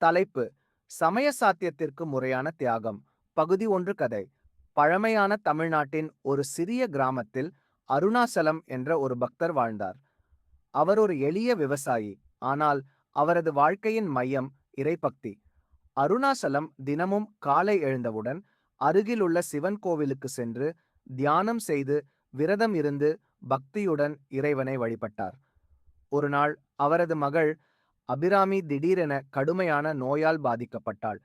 தலைப்பு: சமய சாத்தியத்திற்கு முறையான தியாகம். பகுதி 1. கதை. பழமையான தமிழ்நாட்டின் ஒரு சிறிய கிராமத்தில் அருணாசலம் என்ற ஒரு பக்தர் வாழ்ந்தார். அவர் ஒரு எளிய விவசாயி, ஆனால் அவரது வாழ்க்கையின் மையம் இறைபக்தி. அருணாசலம் தினமும் காலை எழுந்தவுடன் அருகிலுள்ள சிவன் கோவிலுக்கு சென்று தியானம் செய்து விரதம் இருந்து பக்தியுடன் இறைவனை வழிபட்டார். ஒரு நாள் அவரது மகள் அபிராமி திடீரென கடுமையான நோயால் பாதிக்கப்பட்டாள்.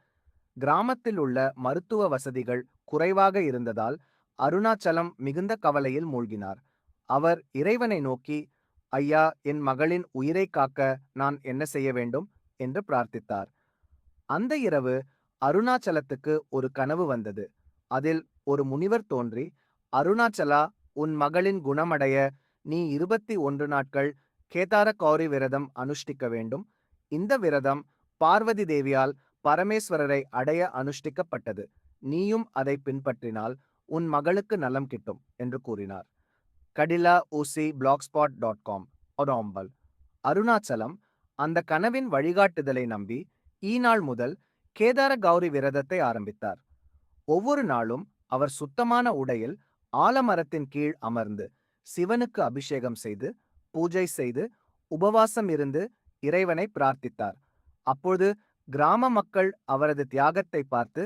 கிராமத்தில் உள்ள மருத்துவ வசதிகள் குறைவாக இருந்ததால் அருணாச்சலம் மிகுந்த கவலையில் மூழ்கினார். அவர் இறைவனை நோக்கி, ஐயா, என் மகளின் உயிரை காக்க நான் என்ன செய்ய வேண்டும் என்று பிரார்த்தித்தார். அந்த இரவு அருணாச்சலத்துக்கு ஒரு கனவு வந்தது. அதில் ஒரு முனிவர் தோன்றி, அருணாச்சலா, உன் மகளின் குணமடைய நீ 21 நாட்கள் கேதார கௌரி விரதம் அனுஷ்டிக்க வேண்டும். இந்த விரதம் பார்வதி தேவியால் பரமேஸ்வரரை அடைய அனுஷ்டிக்கப்பட்டது. நீயும் அதை பின்பற்றினால் உன் மகளுக்கு நலம் கிட்டும் என்று கூறினார். கடிலா ஊசி blogspot.com. ஒடாம்பல். அருணாச்சலம் அந்த கனவின் வழிகாட்டுதலை நம்பி ஈநாள் முதல் கேதார கௌரி விரதத்தை ஆரம்பித்தார். ஒவ்வொரு நாளும் அவர் சுத்தமான உடையில் ஆலமரத்தின் கீழ் அமர்ந்து சிவனுக்கு அபிஷேகம் செய்து பூஜை செய்து உபவாசம் இருந்து இறைவனை பிரார்த்தித்தார். அப்பொழுது கிராம மக்கள் அவரது தியாகத்தை பார்த்து,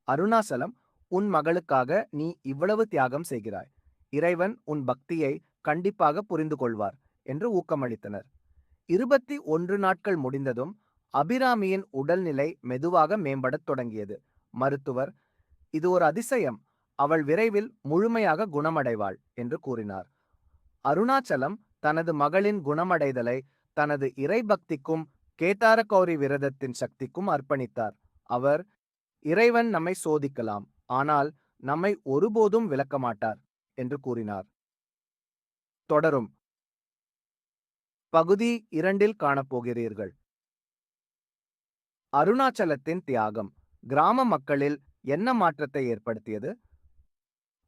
அருணாசலம், உன் மகளுக்காக நீ இவ்வளவு தியாகம் செய்கிறாய். இறைவன் உன் பக்தியை கண்டிப்பாக புரிந்து கொள்வார் என்று ஊக்கமளித்தனர். 21 நாட்கள் முடிந்ததும் அபிராமியின் உடல்நிலை மெதுவாக மேம்படத் தொடங்கியது. மருத்துவர், இது ஒரு அதிசயம், அவள் விரைவில் முழுமையாக குணமடைவாள் என்று கூறினார். அருணாச்சலம் தனது மகளின் குணமடைதலை தனது இறைபக்திக்கும் கேதார கௌரி விரதத்தின் சக்திக்கும் அர்ப்பணித்தார். அவர், இறைவன் நம்மை சோதிக்கலாம், ஆனால் நம்மை ஒருபோதும் விலக்க மாட்டார் என்று கூறினார். தொடரும். பகுதி 2 காணப்போகிறீர்கள். அருணாச்சலத்தின் தியாகம் கிராம மக்களில் என்ன மாற்றத்தை ஏற்படுத்தியது?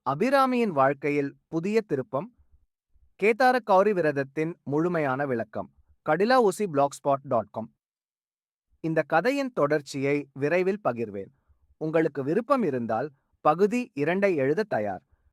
அபிராமியின் வாழ்க்கையில் புதிய திருப்பம். கேதார கௌரி விரதத்தின் முழுமையான விளக்கம். கடிலா ஊசி blogspot.com. இந்த கதையின் தொடர்ச்சியை விரைவில் பகிர்வேன். உங்களுக்கு விருப்பம் இருந்தால் பகுதி 2 எழுத தயார்.